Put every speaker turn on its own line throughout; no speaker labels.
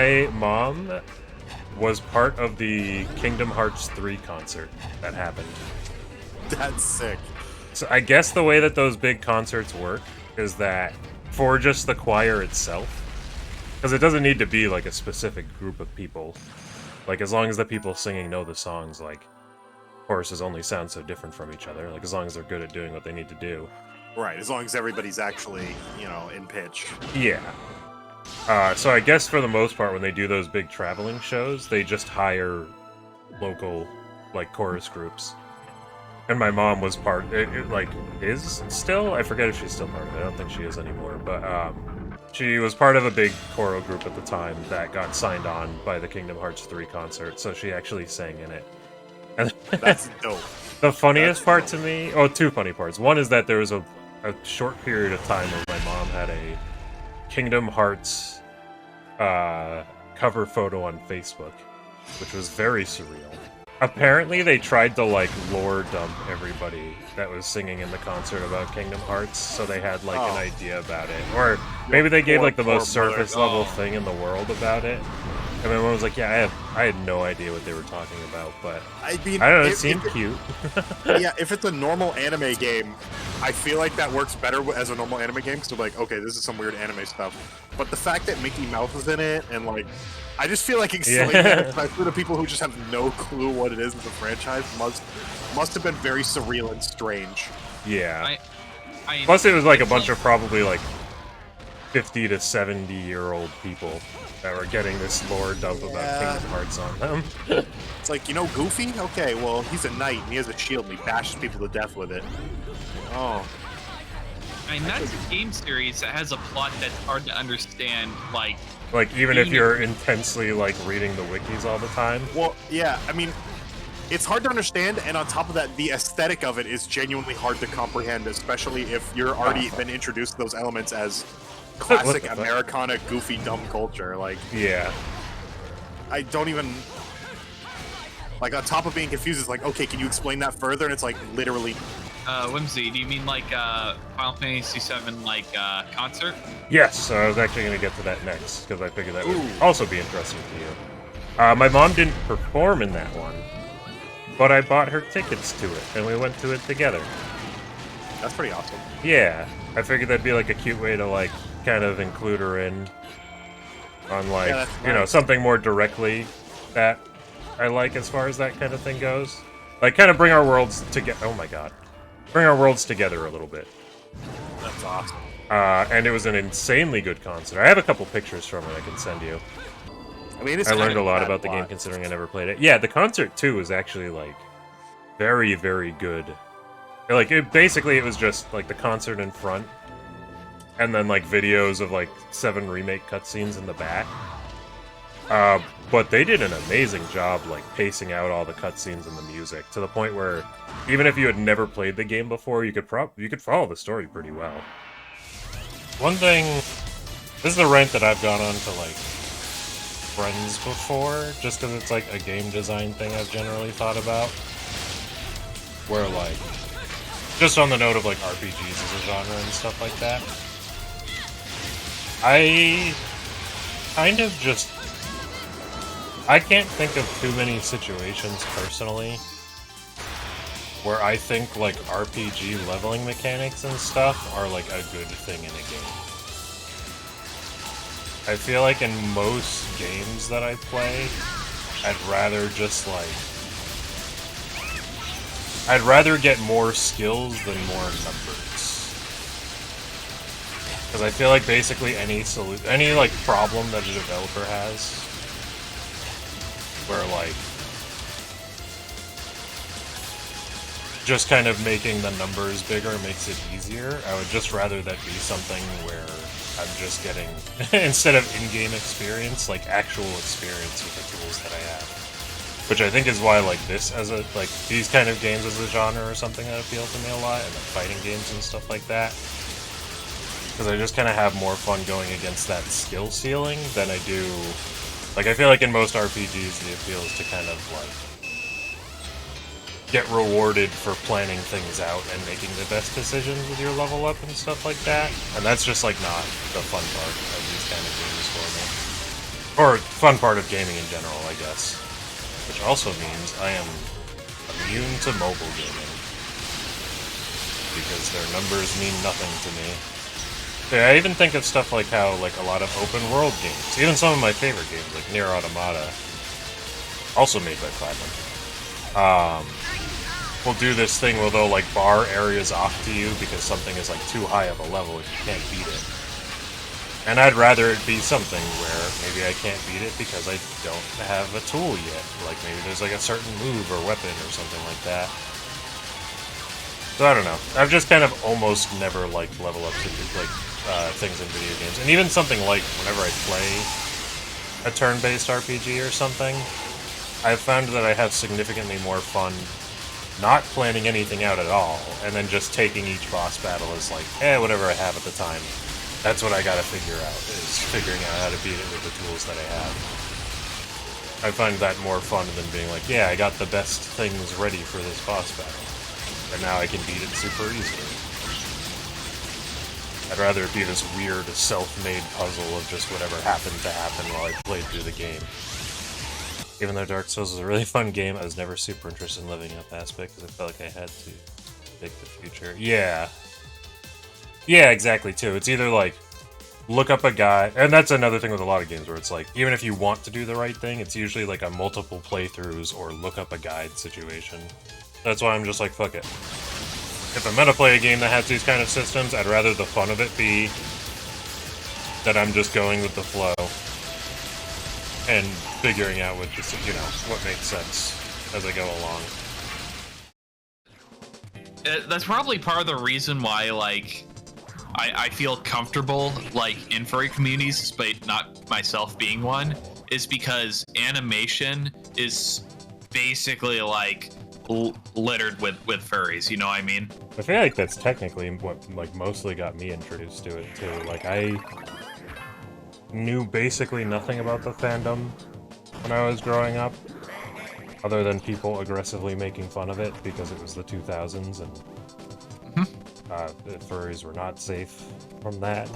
My mom was part of the Kingdom Hearts 3 concert that happened.
That's sick.
So I guess the way that those big concerts work is that for just the choir itself, because it doesn't need to be like a specific group of people. Like, as long as the people singing know the songs, like, choruses only sound so different from each other. Like, as long as they're good at doing what they need to do.
Right, as long as everybody's actually, in pitch.
Yeah. So I guess for the most part, when they do those big traveling shows, they just hire local, like, chorus groups. And my mom was part, is still? I forget if she's still part of it. I don't think she is anymore. But, she was part of a big choral group at the time that got signed on by the Kingdom Hearts 3 concert, so she actually sang in it. And
That's dope.
The funniest part to me... Oh, two funny parts. One is that there was a short period of time where my mom had a Kingdom Hearts cover photo on Facebook, which was very surreal. Apparently, they tried to, like, lore dump everybody that was singing in the concert about Kingdom Hearts, so they had, like, an idea about it. Or maybe they gave, like, the most surface-level thing in the world about it. And my mom was like, yeah, I had no idea what they were talking about, but I don't know, it seemed cute.
Yeah, if it's a normal anime game, I feel like that works better as a normal anime game, because they're like, okay, this is some weird anime stuff. But the fact that Mickey Mouse is in it, and, like, I just feel like explaining it, especially to people who just have no clue what it is as a franchise, must have been very surreal and strange.
Yeah. Plus, it was, like, a bunch of probably, like, 50 to 70-year-old people that were getting this lore dump about Kingdom Hearts on them.
It's like, Goofy? Okay, well, he's a knight, and he has a shield, and he bashes people to death with it. Oh.
I mean, that's a game series that has a plot that's hard to understand, like,
even if you're intensely, like, reading the wikis all the time.
Well, yeah, I mean, it's hard to understand, and on top of that, the aesthetic of it is genuinely hard to comprehend, especially if you're already been introduced to those elements as classic Americana, goofy, dumb culture. Like,
yeah.
I don't even... Like, on top of being confused, it's like, okay, can you explain that further? And it's like, literally...
Whimsy, do you mean, like, Final Fantasy VII, like, concert?
Yes, so I was actually going to get to that next, because I figured that would also be interesting to you. My mom didn't perform in that one, but I bought her tickets to it, and we went to it together.
That's pretty awesome.
Yeah, I figured that'd be, like, a cute way to, like, kind of include her in on, like, something more directly that I like as far as that kind of thing goes. Like, kind of bring our worlds together. Oh my god. Bring our worlds together a little bit.
That's awesome.
And it was an insanely good concert. I have a couple pictures from it I can send you.
I mean,
I learned a lot about the game considering I never played it. Yeah, the concert too was actually, like, very, very good. Like, basically it was just, like, the concert in front, and then, like, videos of, like, 7 remake cutscenes in the back. But they did an amazing job, like, pacing out all the cutscenes and the music, to the point where, even if you had never played the game before, you could follow the story pretty well. One thing... This is a rant that I've gone on to, like, friends before, just because it's, like, a game design thing I've generally thought about. Where, like... Just on the note of, like, RPGs as a genre and stuff like that. I kind of just... I can't think of too many situations, personally, where I think, like, RPG leveling mechanics and stuff are, like, a good thing in a game. I feel like in most games that I play, I'd rather just, like... I'd rather get more skills than more numbers. Because I feel like basically any like problem that a developer has, where like just kind of making the numbers bigger makes it easier, I would just rather that be something where I'm just getting, instead of in-game experience, like actual experience with the tools that I have. Which I think is why, like, this as a, like, these kind of games as a genre or something that appeal to me a lot, and like fighting games and stuff like that. Because I just kind of have more fun going against that skill ceiling than I do, like, I feel like in most RPGs the appeal is to kind of, like, get rewarded for planning things out and making the best decisions with your level up and stuff like that. And that's just, like, not the fun part of these kind of games for me. Or fun part of gaming in general, I guess. Which also means I am immune to mobile gaming. Because their numbers mean nothing to me. Yeah, I even think of stuff like how, like, a lot of open world games, even some of my favorite games, like Nier Automata, also made by Platinum, will do this thing where they'll, like, bar areas off to you because something is, like, too high of a level if you can't beat it. And I'd rather it be something where maybe I can't beat it because I don't have a tool yet. Like, maybe there's, like, a certain move or weapon or something like that. So I don't know. I've just kind of almost never liked level up things in video games. And even something like whenever I play a turn-based RPG or something, I've found that I have significantly more fun not planning anything out at all, and then just taking each boss battle as like, whatever I have at the time. That's what I gotta figure out, is figuring out how to beat it with the tools that I have. I find that more fun than being like, yeah, I got the best things ready for this boss battle. And now I can beat it super easily. I'd rather it be this weird, self-made puzzle of just whatever happened to happen while I played through the game. Even though Dark Souls is a really fun game, I was never super interested in living up aspect because I felt like I had to predict the future. Yeah. Yeah, exactly, too. It's either like, look up a guide, and that's another thing with a lot of games where it's like, even if you want to do the right thing, it's usually like a multiple playthroughs or look up a guide situation. That's why I'm just like, fuck it. If I'm gonna play a game that has these kind of systems, I'd rather the fun of it be that I'm just going with the flow and figuring out what just, what makes sense as I go along.
That's probably part of the reason why, like, I feel comfortable, like, in furry communities, despite not myself being one, is because animation is basically, like, littered with furries, you know what I mean?
I feel like that's technically what, like, mostly got me introduced to it, too. Like, I knew basically nothing about the fandom when I was growing up, other than people aggressively making fun of it because it was the 2000s, and the furries were not safe from that.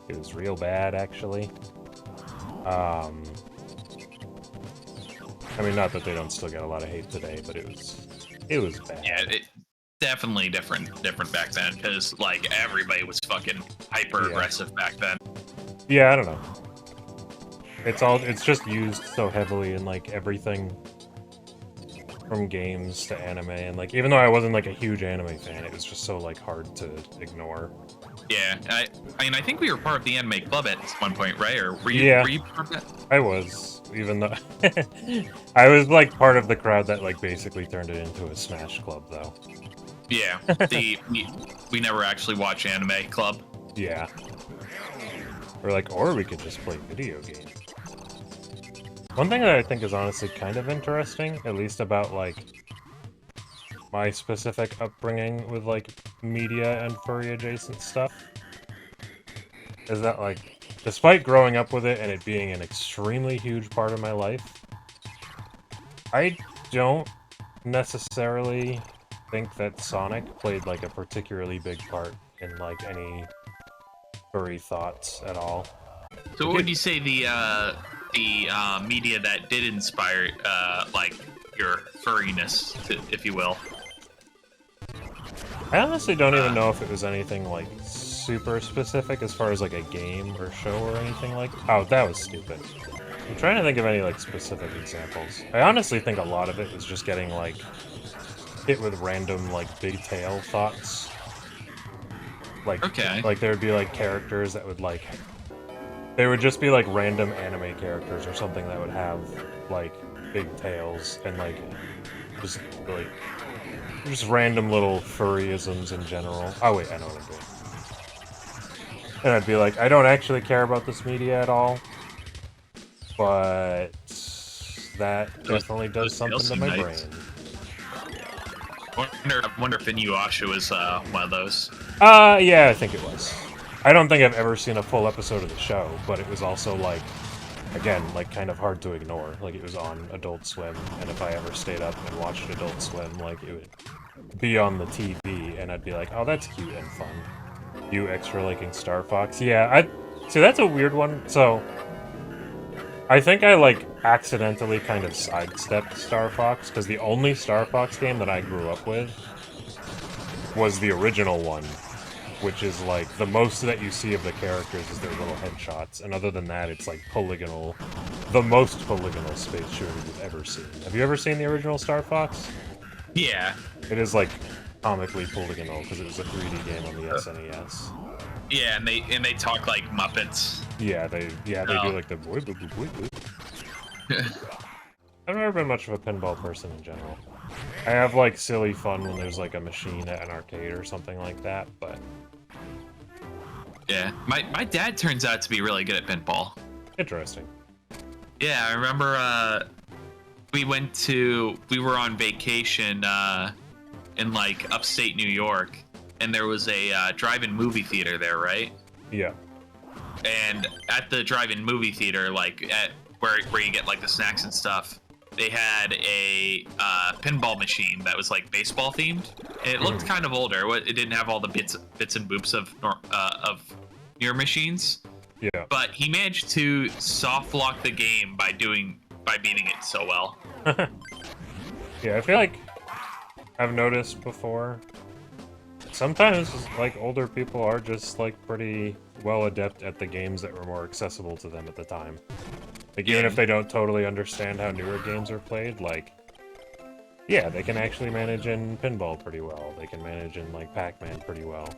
It was real bad, actually. I mean, not that they don't still get a lot of hate today, but it was bad.
Yeah, it definitely different back then, because, like, everybody was fucking hyper-aggressive back then.
Yeah, I don't know. It's just used so heavily in, like, everything from games to anime, and, like, even though I wasn't, like, a huge anime fan, it was just so, like, hard to ignore.
Yeah, I mean, I think we were part of the anime club at one point, right? Or were you part of that?
I was, even though I was, like, part of the crowd that, like, basically turned it into a Smash club, though.
Yeah, we never actually watch anime club.
Yeah. Or we could just play video games. One thing that I think is honestly kind of interesting, at least about, like, my specific upbringing with, like, media and furry-adjacent stuff, is that, like, despite growing up with it and it being an extremely huge part of my life, I don't necessarily think that Sonic played, like, a particularly big part in, like, any furry thoughts at all.
So what would you say the media that did inspire, like, your furriness, if you will?
I honestly don't even know if it was anything, like, super specific as far as, like, a game or show or anything like... Oh, that was stupid. I'm trying to think of any, like, specific examples. I honestly think a lot of it was just getting, like, hit with random, like, big tail thoughts. Like,
okay.
Like, there would be, like, characters that would, like... They would just be, like, random anime characters or something that would have, like, big tails and, like, just, like... Just random little furryisms in general. Oh, wait, I know what I'm doing. And I'd be like, I don't actually care about this media at all, but that definitely does something to my brain.
I wonder if Inuyasha was one of those.
Yeah, I think it was. I don't think I've ever seen a full episode of the show, but it was also, like, again, like, kind of hard to ignore. Like, it was on Adult Swim, and if I ever stayed up and watched Adult Swim, like, it would be on the TV, and I'd be like, oh, that's cute and fun. You extra liking Star Fox? Yeah, see, that's a weird one. So, I think I, like, accidentally kind of sidestepped Star Fox, because the only Star Fox game that I grew up with was the original one, which is, like, the most that you see of the characters is their little headshots, and other than that, it's, like, polygonal, the most polygonal space shooter you've ever seen. Have you ever seen the original Star Fox?
Yeah.
It is, like, comically polygonal, because it was a 3D game on the SNES.
Yeah, and they talk like Muppets.
Yeah, they do, like, the boy, boy, boy, boy. I've never been much of a pinball person in general. I have, like, silly fun when there's, like, a machine at an arcade or something like that, but...
Yeah, my dad turns out to be really good at pinball.
Interesting.
Yeah, I remember we were on vacation in like upstate New York, and there was a drive-in movie theater there, right?
Yeah.
And at the drive-in movie theater, like at where you get like the snacks and stuff, they had a pinball machine that was like baseball themed. And it looked kind of older. It didn't have all the bits and boops of newer machines.
Yeah.
But he managed to soft lock the game by beating it so well.
Yeah, I feel like I've noticed before. Sometimes, like, older people are just, like, pretty well adept at the games that were more accessible to them at the time. Like, even if they don't totally understand how newer games are played, like, yeah, they can actually manage in pinball pretty well. They can manage in, like, Pac-Man pretty well.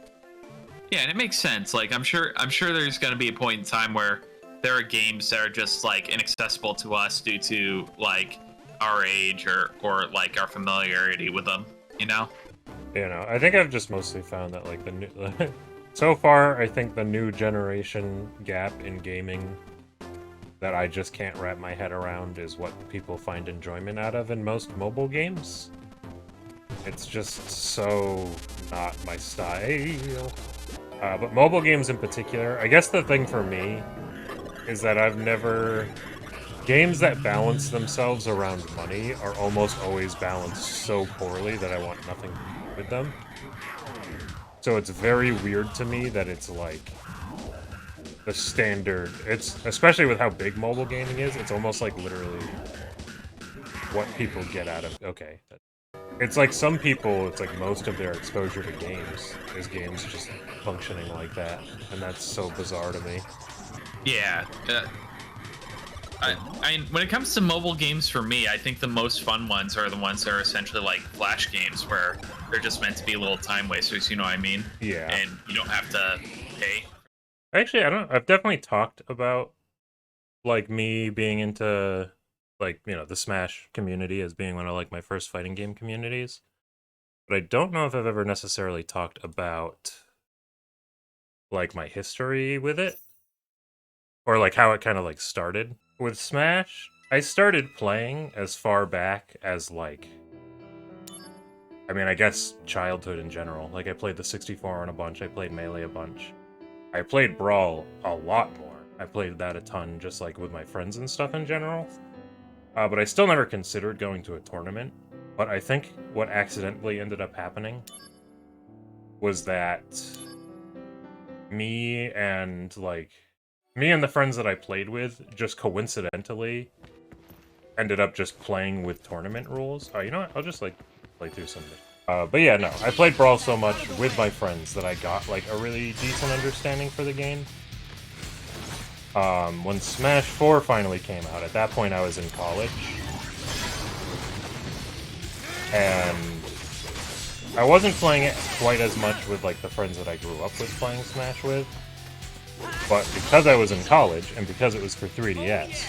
Yeah, and it makes sense. Like, I'm sure there's going to be a point in time where there are games that are just, like, inaccessible to us due to, like, our age or like, our familiarity with them, you know?
You know, I think I've just mostly found that, like, the new... so far, I think the new generation gap in gaming that I just can't wrap my head around is what people find enjoyment out of in most mobile games. It's just so not my style. But mobile games in particular, I guess the thing for me is that I've never... Games that balance themselves around money are almost always balanced so poorly that I want nothing to do with them. So it's very weird to me that it's like the standard. It's especially with how big mobile gaming is, it's almost like literally what people get out of okay. It's like some people, it's like most of their exposure to games is games just functioning like that, and that's so bizarre to me.
Yeah. When it comes to mobile games for me, I think the most fun ones are the ones that are essentially like flash games where they're just meant to be little time wasters, you know what I mean?
Yeah.
And you don't have to pay.
Actually, I've definitely talked about, like, me being into, like, you know, the Smash community as being one of, like, my first fighting game communities. But I don't know if I've ever necessarily talked about, like, my history with it. Or, like, how it kind of, like, started. With Smash, I started playing as far back as, like... I mean, I guess childhood in general. Like, I played the 64 on a bunch, I played Melee a bunch. I played Brawl a lot more. I played that a ton, just, like, with my friends and stuff in general. But I still never considered going to a tournament. But I think what accidentally ended up happening was that me and the friends that I played with just coincidentally ended up just playing with tournament rules. Oh, you know what? I'll just, like, play through some of it. But yeah, no. I played Brawl so much with my friends that I got, like, a really decent understanding for the game. When Smash 4 finally came out, at that point I was in college. And I wasn't playing it quite as much with, like, the friends that I grew up with playing Smash with. But because I was in college, and because it was for 3DS,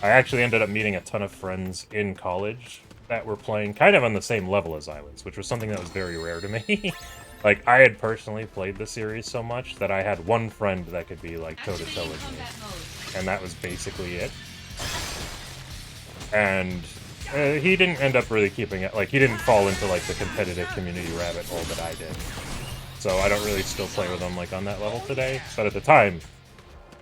I actually ended up meeting a ton of friends in college that were playing kind of on the same level as I was, which was something that was very rare to me. Like, I had personally played the series so much that I had one friend that could be, like, toe-to-toe with me. And that was basically it. And he didn't end up really keeping it, like, he didn't fall into, like, the competitive community rabbit hole that I did. So I don't really still play with him, like, on that level today. But at the time,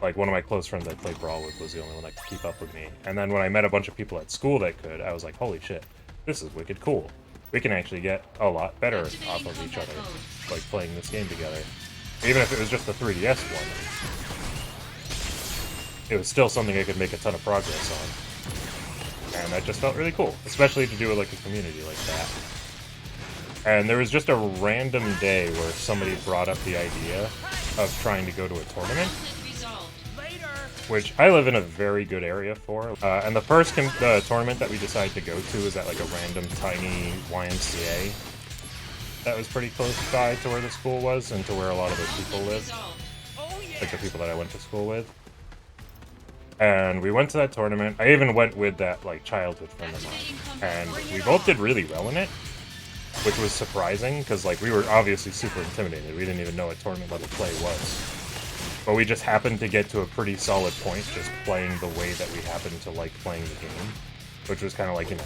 like, one of my close friends I played Brawl with was the only one that could keep up with me. And then when I met a bunch of people at school that could, I was like, holy shit, this is wicked cool. We can actually get a lot better off of each other, like, playing this game together. Even if it was just the 3DS one. it was still something I could make a ton of progress on. And that just felt really cool, especially to do with like a community like that. And there was just a random day where somebody brought up the idea of trying to go to a tournament, which I live in a very good area for. And the first tournament that we decided to go to was at like a random tiny YMCA that was pretty close by to where the school was and to where a lot of those people lived. Like the people that I went to school with. And we went to that tournament. I even went with that like childhood friend of mine. And we both did really well in it, which was surprising because like we were obviously super intimidated. We didn't even know what tournament level play was. But we just happened to get to a pretty solid point just playing the way that we happened to like playing the game. Which was kind of like, you know,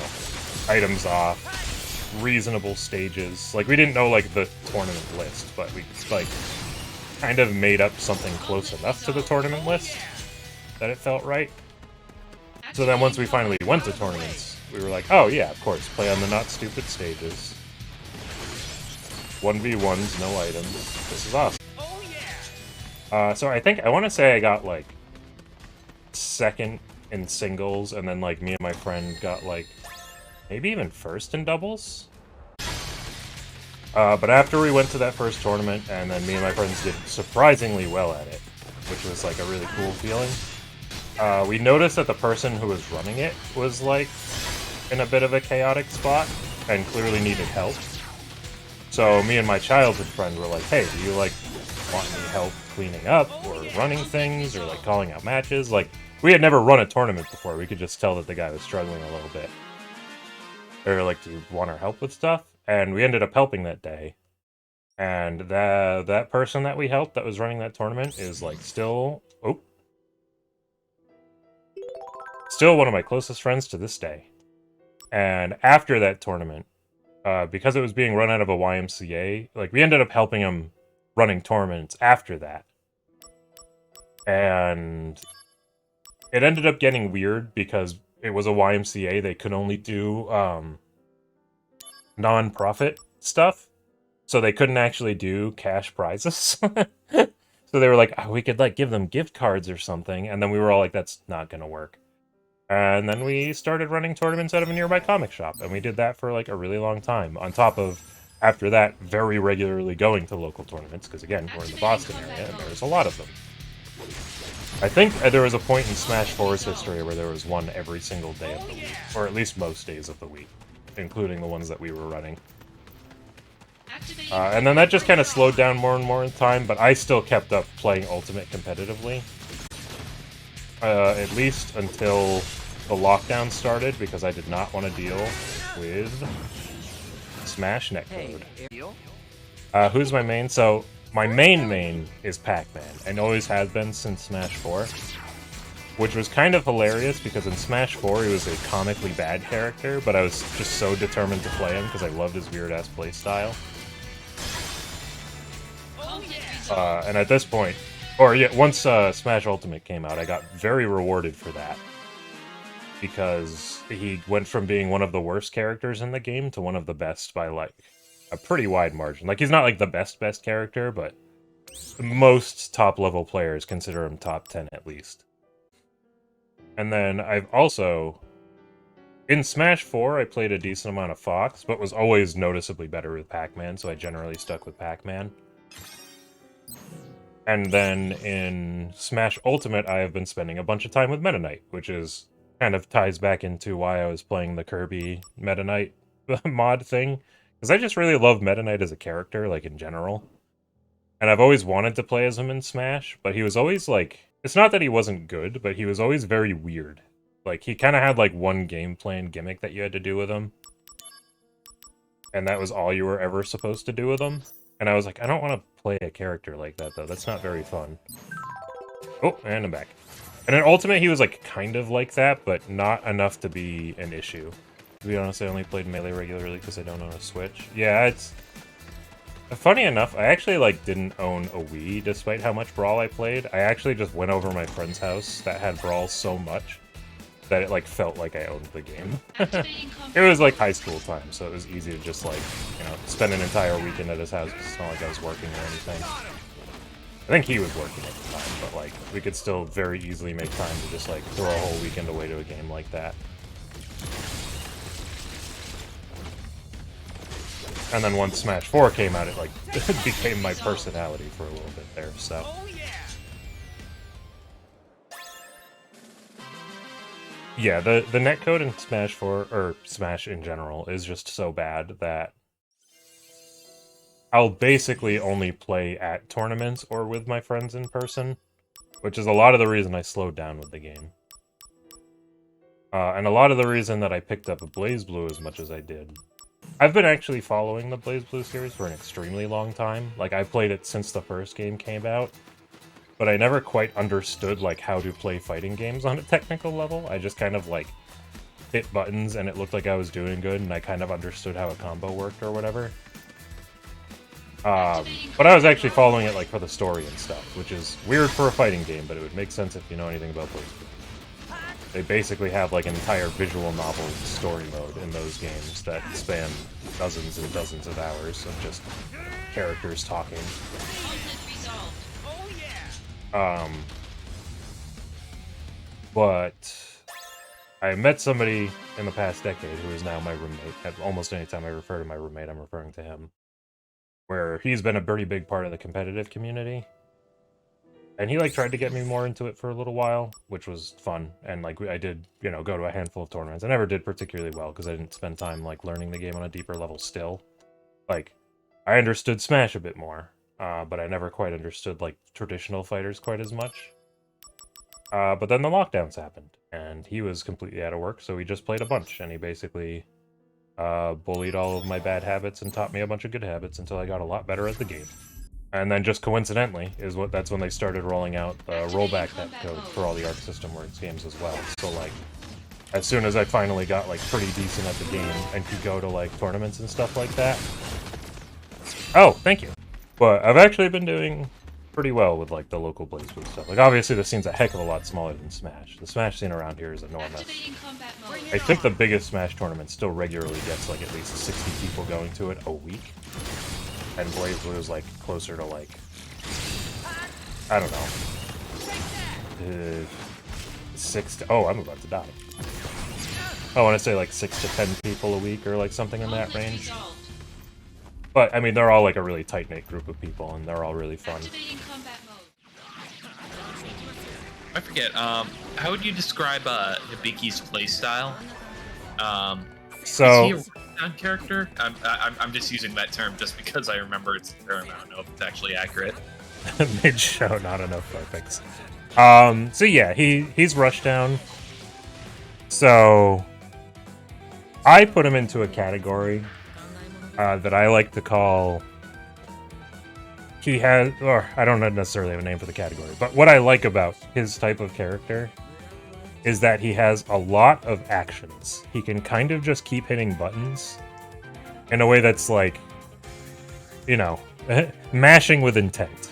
items off, reasonable stages. Like we didn't know like the tournament list, but we like kind of made up something close enough to the tournament list that it felt right. So then once we finally went to tournaments, we were like, oh yeah, of course, play on the not stupid stages. 1v1s, no items. This is awesome. So I want to say I got like second in singles, and then like me and my friend got like maybe even first in doubles. But after we went to that first tournament, and then me and my friends did surprisingly well at it, which was like a really cool feeling. We noticed that the person who was running it was like in a bit of a chaotic spot and clearly needed help. So me and my childhood friend were like, hey, do you like want any help cleaning up or running things or like calling out matches? Like we had never run a tournament before. We could just tell that the guy was struggling a little bit. They were like, do you want our help with stuff? And we ended up helping that day. And that person that we helped that was running that tournament is like still one of my closest friends to this day. And after that tournament, because it was being run out of a YMCA, like we ended up helping him running tournaments after that. And it ended up getting weird because it was a YMCA. They could only do non-profit stuff. So they couldn't actually do cash prizes. So they were like, oh, we could like give them gift cards or something. And then we were all like, that's not going to work. And then we started running tournaments out of a nearby comic shop. And we did that for like a really long time. On top of, after that, very regularly going to local tournaments. Because again, we're in the Boston area and there's a lot of them. I think there was a point in Smash 4's history where there was one every single day of the week. Or at least most days of the week. Including the ones that we were running. And then that just kind of slowed down more and more in time. But I still kept up playing Ultimate competitively. At least until the lockdown started, because I did not want to deal with Smash netcode. Who's my main? So, my main is Pac-Man, and always has been since Smash 4. Which was kind of hilarious, because in Smash 4 he was a comically bad character, but I was just so determined to play him, because I loved his weird-ass playstyle. And at this point, once Smash Ultimate came out, I got very rewarded for that. Because he went from being one of the worst characters in the game to one of the best by, like, a pretty wide margin. Like, he's not, like, the best character, but most top-level players consider him top 10 at least. And then I've also... In Smash 4, I played a decent amount of Fox, but was always noticeably better with Pac-Man, so I generally stuck with Pac-Man. And then in Smash Ultimate, I have been spending a bunch of time with Meta Knight, which is kind of ties back into why I was playing the Kirby Meta Knight mod thing. Because I just really love Meta Knight as a character, like, in general. And I've always wanted to play as him in Smash, but he was always, like... It's not that he wasn't good, but he was always very weird. Like, he kind of had, like, one game plan gimmick that you had to do with him. And that was all you were ever supposed to do with him. And I was like, I don't want to play a character like that, though. That's not very fun. Oh, and I'm back. And in Ultimate, he was, like, kind of like that, but not enough to be an issue. To be honest, I only played Melee regularly because I don't own a Switch. Yeah, it's... Funny enough, I actually, like, didn't own a Wii, despite how much Brawl I played. I actually just went over my friend's house that had Brawl so much that it, like, felt like I owned the game. It was, like, high school time, so it was easy to just, like, you know, spend an entire weekend at his house, because it's not like I was working or anything. I think he was working at the time, but like we could still very easily make time to just like throw a whole weekend away to a game like that. And then once Smash 4 came out, it like became my personality for a little bit there, so. Yeah, the netcode in Smash 4, or Smash in general, is just so bad that I'll basically only play at tournaments or with my friends in person, which is a lot of the reason I slowed down with the game. And a lot of the reason that I picked up a BlazBlue as much as I did. I've been actually following the BlazBlue series for an extremely long time. Like, I played it since the first game came out, but I never quite understood, like, how to play fighting games on a technical level. I just kind of, like, hit buttons and it looked like I was doing good, and I kind of understood how a combo worked or whatever. But I was actually following it, like, for the story and stuff, which is weird for a fighting game, but it would make sense if you know anything about BlazBlue. They basically have, like, an entire visual novel story mode in those games that span dozens and dozens of hours of just characters talking. But I met somebody in the past decade who is now my roommate. At almost any time I refer to my roommate, I'm referring to him. Where he's been a pretty big part of the competitive community. And he, like, tried to get me more into it for a little while, which was fun. And, like, I did, you know, go to a handful of tournaments. I never did particularly well, because I didn't spend time, like, learning the game on a deeper level still. Like, I understood Smash a bit more, but I never quite understood, like, traditional fighters quite as much. But then the lockdowns happened, and he was completely out of work, so we just played a bunch, and he basically bullied all of my bad habits and taught me a bunch of good habits until I got a lot better at the game. And then just coincidentally that's when they started rolling out rollback netcode for all the Arc System Works games as well. So like, as soon as I finally got like pretty decent at the game and could go to like tournaments and stuff like that. Oh, thank you. But I've actually been doing pretty well with like the local BlazBlue stuff. Like obviously the scene's a heck of a lot smaller than Smash. The Smash scene around here is enormous. I think the biggest Smash tournament still regularly gets like at least 60 people going to it a week. And BlazBlue is like closer to like, I don't know, 6 to, oh, I'm about to die. I want to say like 6 to 10 people a week or like something in that range. But I mean, they're all like a really tight-knit group of people, and they're all really fun.
I forget. How would you describe Hibiki's playstyle?
So.
Is he a character? I'm just using that term just because I remember it's a term. I don't know if it's actually accurate.
Mid-show, not enough perfects. So yeah, he's Rushdown. So I put him into a category that I like to call. He has, or I don't necessarily have a name for the category, but what I like about his type of character is that he has a lot of actions. He can kind of just keep hitting buttons in a way that's like, you know, mashing with intent.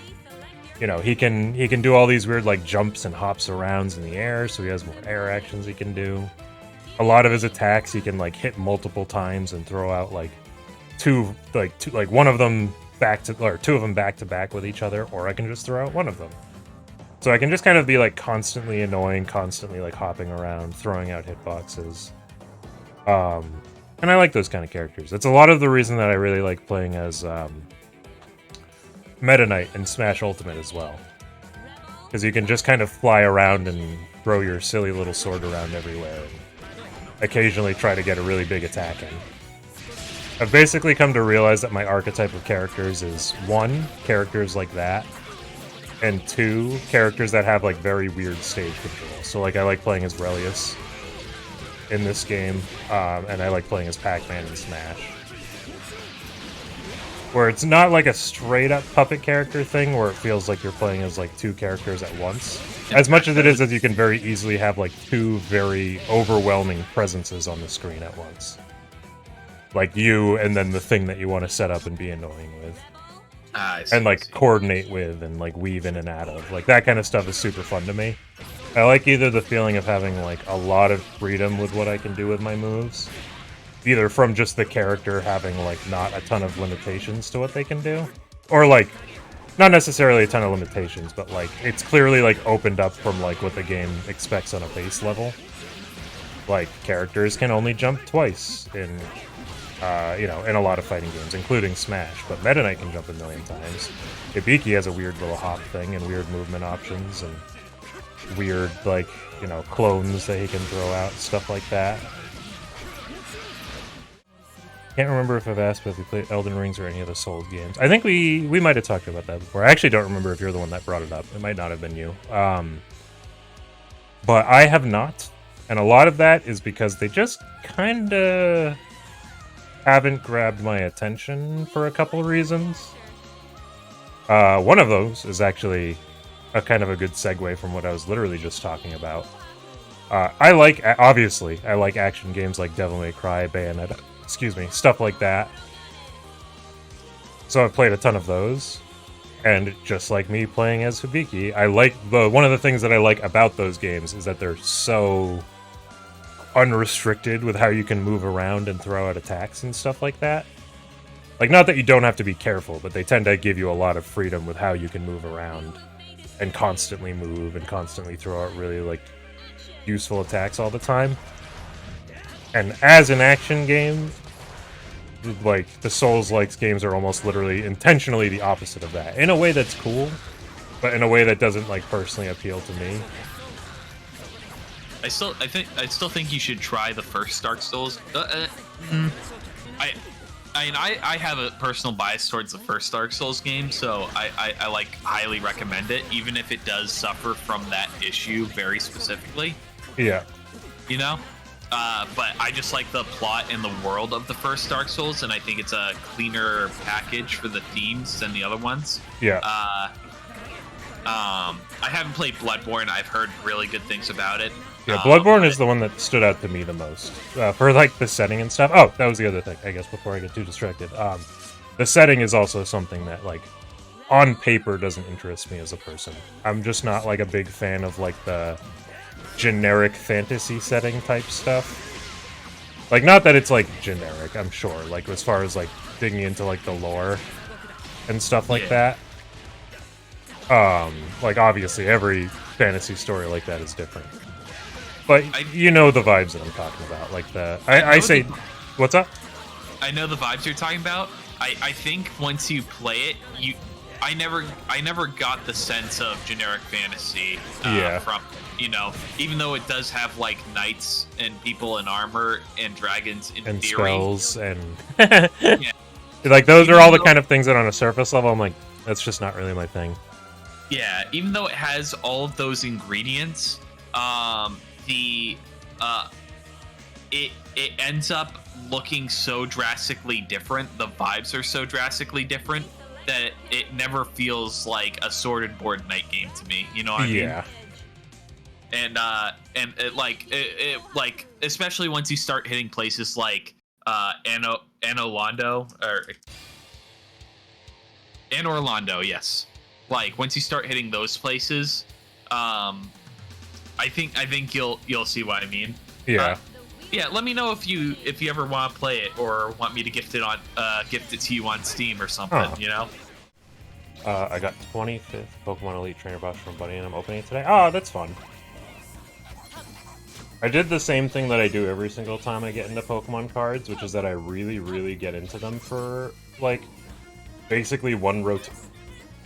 You know, he can do all these weird like jumps and hops arounds in the air, so he has more air actions he can do. A lot of his attacks he can like hit multiple times and throw out like two one of them back to, or two of them back to back with each other, or I can just throw out one of them. So I can just kind of be like constantly annoying, constantly like hopping around, throwing out hitboxes. And I like those kind of characters. That's a lot of the reason that I really like playing as Meta Knight in Smash Ultimate as well. Because you can just kind of fly around and throw your silly little sword around everywhere, and occasionally try to get a really big attack in. I've basically come to realize that my archetype of characters is 1, characters like that, and 2, characters that have like very weird stage control. So like I like playing as Relius in this game, and I like playing as Pac-Man in Smash. Where it's not like a straight-up puppet character thing, where it feels like you're playing as like 2 characters at once. As much as it is that you can very easily have like 2 very overwhelming presences on the screen at once. Like you, and then the thing that you want to set up and be annoying with. And like coordinate with and like weave in and out of. Like that kind of stuff is super fun to me. I like either the feeling of having like a lot of freedom with what I can do with my moves, either from just the character having like not a ton of limitations to what they can do, or like not necessarily a ton of limitations, but like it's clearly like opened up from like what the game expects on a base level. Like characters can only jump twice in, you know, in a lot of fighting games, including Smash. But Meta Knight can jump a million times. Ibiki has a weird little hop thing and weird movement options and weird like, you know, clones that he can throw out, stuff like that. Can't remember if I've asked if we played Elden Rings or any of the Souls games. I think we might have talked about that before. I actually don't remember if you're the one that brought it up. It might not have been you. But I have not. And a lot of that is because they just kind of haven't grabbed my attention for a couple of reasons. One of those is actually a kind of a good segue from what I was literally just talking about. Obviously, I like action games like Devil May Cry, Bayonetta, excuse me, stuff like that. So I've played a ton of those. And just like me playing as Hibiki, one of the things that I like about those games is that they're so unrestricted with how you can move around and throw out attacks and stuff like that. Like, not that you don't have to be careful, but they tend to give you a lot of freedom with how you can move around and constantly move and constantly throw out really, like, useful attacks all the time. And as an action game, like, the Souls-like games are almost literally intentionally the opposite of that. In a way that's cool, but in a way that doesn't, like, personally appeal to me.
I still think you should try the first Dark Souls. I have a personal bias towards the first Dark Souls game, so I like highly recommend it, even if it does suffer from that issue very specifically.
Yeah.
You know? But I just like the plot and the world of the first Dark Souls, and I think it's a cleaner package for the themes than the other ones.
Yeah.
I haven't played Bloodborne. I've heard really good things about it.
Yeah, Bloodborne is the one that stood out to me the most. For, like, the setting and stuff. Oh, that was the other thing, I guess, before I get too distracted. The setting is also something that, like, on paper doesn't interest me as a person. I'm just not, like, a big fan of, like, the generic fantasy setting type stuff. Like, not that it's, like, generic, I'm sure. Like, as far as, like, digging into, like, the lore and stuff like that. Like, obviously, every fantasy story like that is different. But you know the vibes that I'm talking about. Like, what's up?
I know the vibes you're talking about. I think once you play it, I never got the sense of generic fantasy from, you know, even though it does have, like, knights and people in armor and dragons in
and
theory.
Spells and
Yeah.
Like, those are all the kind of things that on a surface level I'm like, that's just not really my thing.
Yeah, even though it has all of those ingredients, it ends up looking so drastically different. The vibes are so drastically different that it never feels like a Sword and Board Knight game to me. You know what I mean?
Yeah.
And like especially once you start hitting places like Orlando, yes. Like, once you start hitting those places, I think you'll see what I mean.
Yeah.
Yeah, let me know if you ever want to play it or want me to gift it to you on Steam or something, you know?
I got 25th Pokemon Elite Trainer Box from Buddy and I'm opening it today. Oh, that's fun. I did the same thing that I do every single time I get into Pokemon cards, which is that I really, really get into them for, like, basically one rotation.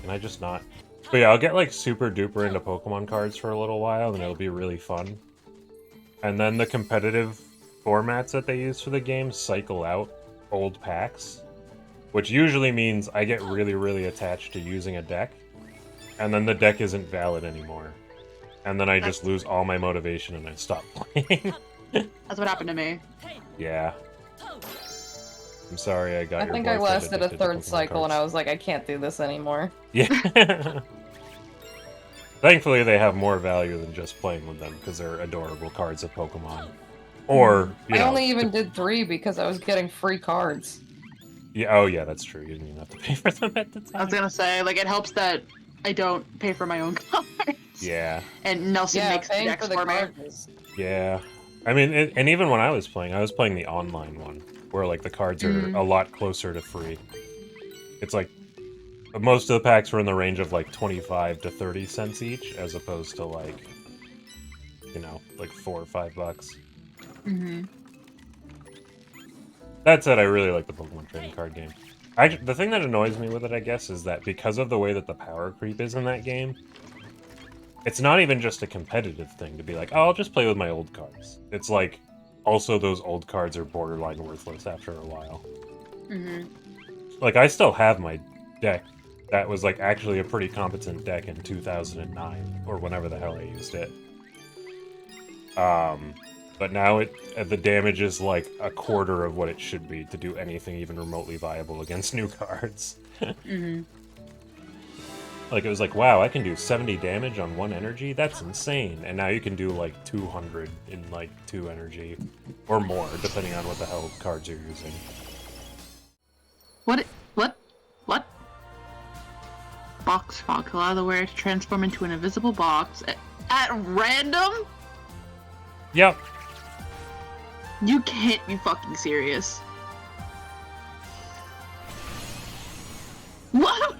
Can I just not? But yeah, I'll get, like, super duper into Pokemon cards for a little while, and it'll be really fun. And then the competitive formats that they use for the game cycle out old packs, which usually means I get really, really attached to using a deck, and then the deck isn't valid anymore. And then I just lose all my motivation and I stop playing.
That's what happened to me.
Yeah. I'm sorry I got your
I think I
boyfriend
lasted a
addicted to
third
Pokemon
cycle and
cards.
I was like, I can't do this anymore.
Yeah. Thankfully, they have more value than just playing with them because they're adorable cards of Pokemon. Or,
I only even did 3 because I was getting free cards.
Yeah, oh yeah, that's true. You didn't even have to pay for them at the time.
I was gonna say, like, it helps that I don't pay for my own cards.
Yeah.
And Nelson makes the
paying
decks
for the
for me.
cards.
Yeah. I mean, and even when I was playing the online one, where, like, the cards are a lot closer to free. It's like But most of the packs were in the range of like 25 to 30 cents each, as opposed to like, you know, like $4 or $5.
Mm-hmm.
That said, I really like the Pokemon trading card game. The thing that annoys me with it, I guess, is that because of the way that the power creep is in that game, it's not even just a competitive thing to be like, oh, I'll just play with my old cards. It's like, also those old cards are borderline worthless after a while.
Mm-hmm.
Like, I still have my deck that was like actually a pretty competent deck in 2009, or whenever the hell I used it. But now the damage is like a quarter of what it should be to do anything even remotely viable against new cards.
Mm-hmm.
Like, it was like, wow, I can do 70 damage on 1 energy? That's insane. And now you can do like 200 in like 2 energy, or more, depending on what the hell cards you're using.
What? Box fog. Allow the wearer to transform into an invisible box at random?
Yep.
You can't be fucking serious. What?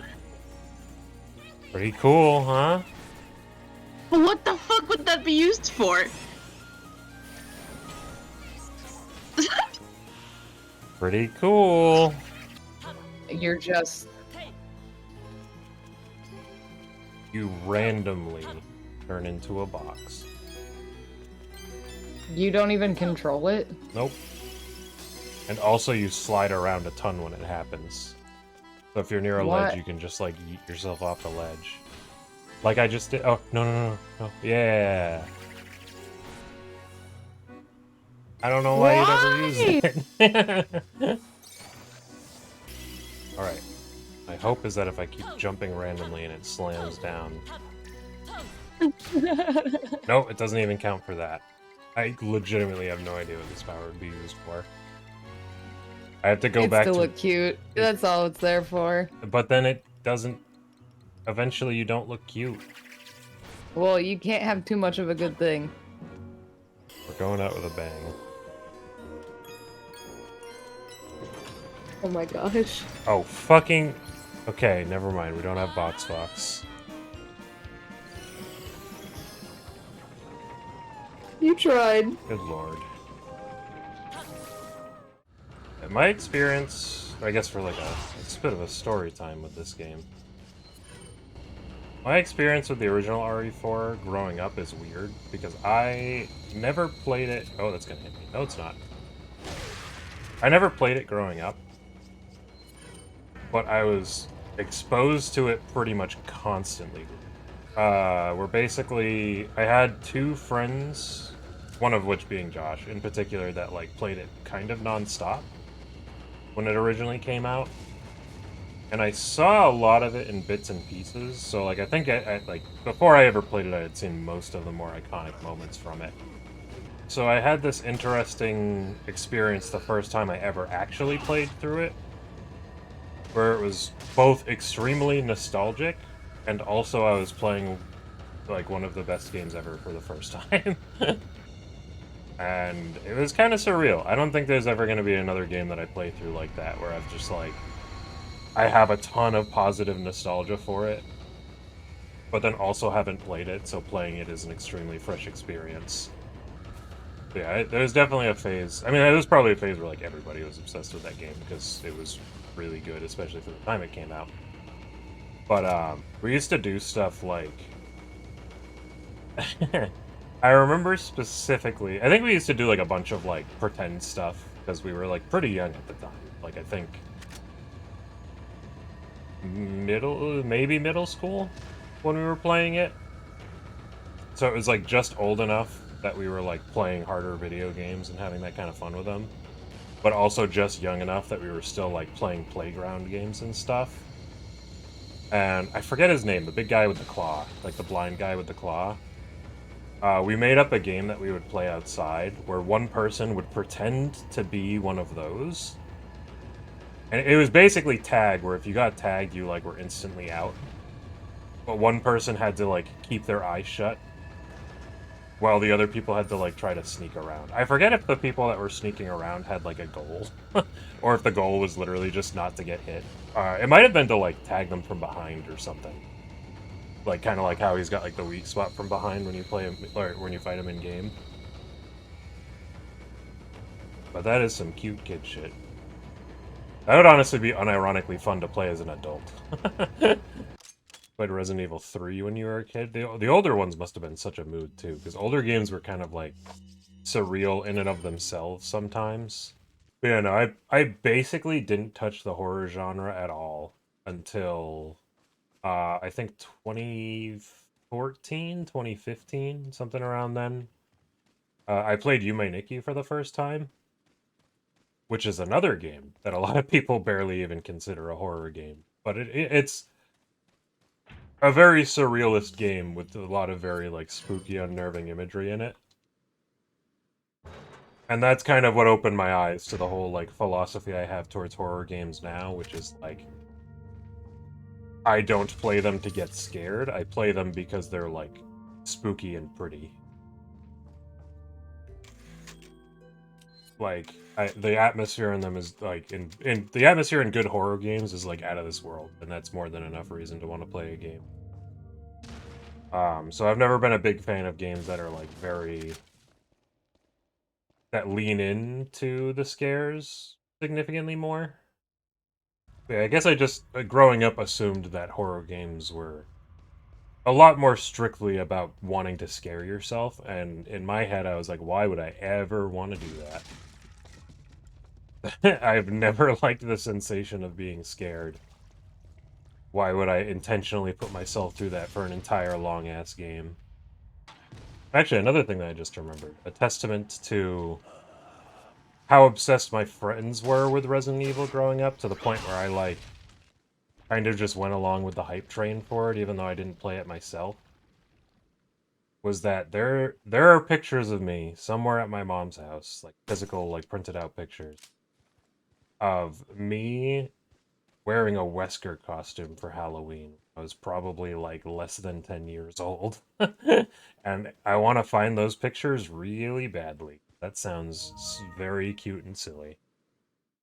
Pretty cool, huh?
What the fuck would that be used for?
Pretty cool.
You're just...
You randomly turn into a box.
You don't even control it?
Nope. And also you slide around a ton when it happens. So if you're near a ledge, you can just like yeet yourself off the ledge. Like I just did. Oh, no. Yeah. I don't know why you'd ever use it. Alright. My hope is that if I keep jumping randomly and it slams down... No, it doesn't even count for that. I legitimately have no idea what this power would be used for. I have to go back
to
to...
look cute. That's all it's there for.
But then it doesn't... Eventually you don't look cute.
Well, you can't have too much of a good thing.
We're going out with a bang.
Oh my gosh.
Oh, fucking... Okay, never mind. We don't have Box Fox.
You tried.
Good lord. In my experience, I guess for like it's a bit of a story time with this game. My experience with the original RE4 growing up is weird, because I never played it... Oh, that's gonna hit me. No, it's not. I never played it growing up, but I was exposed to it pretty much constantly. We're basically... I had 2 friends, one of which being Josh, in particular, that like played it kind of non-stop when it originally came out. And I saw a lot of it in bits and pieces, so like I think I like before I ever played it, I had seen most of the more iconic moments from it. So I had this interesting experience the first time I ever actually played through it, where it was both extremely nostalgic, and also I was playing like one of the best games ever for the first time. And it was kind of surreal. I don't think there's ever going to be another game that I play through like that, where I've just like... I have a ton of positive nostalgia for it, but then also haven't played it, so playing it is an extremely fresh experience. But yeah, there's definitely a phase. I mean, there was probably a phase where like everybody was obsessed with that game because it was really good, especially for the time it came out. But we used to do stuff like... I remember specifically, I think we used to do like a bunch of like pretend stuff because we were like pretty young at the time. Like I think maybe middle school when we were playing it. So it was like just old enough that we were like playing harder video games and having that kind of fun with them, but also just young enough that we were still like playing playground games and stuff. And I forget his name, the big guy with the claw, like the blind guy with the claw. We made up a game that we would play outside where one person would pretend to be one of those. And it was basically tag, where if you got tagged, you like were instantly out. But one person had to like keep their eyes shut while the other people had to like try to sneak around. I forget if the people that were sneaking around had like a goal, or if the goal was literally just not to get hit. It might have been to like tag them from behind or something. Like kind of like how he's got like the weak spot from behind when you play him or when you fight him in game. But that is some cute kid shit. That would honestly be unironically fun to play as an adult. Played Resident Evil 3 when you were a kid. The older ones must have been such a mood too, because older games were kind of like surreal in and of themselves sometimes. But yeah, no, I basically didn't touch the horror genre at all until I think 2014, 2015, something around then. I played Yume Nikki for the first time, which is another game that a lot of people barely even consider a horror game. But it's a very surrealist game with a lot of very like spooky, unnerving imagery in it. And that's kind of what opened my eyes to the whole like philosophy I have towards horror games now, which is like I don't play them to get scared. I play them because they're like spooky and pretty. Like the atmosphere in them is like in the atmosphere in good horror games is like out of this world, and that's more than enough reason to want to play a game. So I've never been a big fan of games that are like that lean into the scares significantly more. Yeah, I guess I just growing up assumed that horror games were a lot more strictly about wanting to scare yourself, and in my head I was like, why would I ever want to do that? I've never liked the sensation of being scared. Why would I intentionally put myself through that for an entire long-ass game? Actually, another thing that I just remembered, a testament to how obsessed my friends were with Resident Evil growing up, to the point where I, like, kind of just went along with the hype train for it, even though I didn't play it myself, was that there are pictures of me somewhere at my mom's house, like, physical, like, printed out pictures, of me wearing a Wesker costume for Halloween. I was probably, like, less than 10 years old. And I want to find those pictures really badly. That sounds very cute and silly.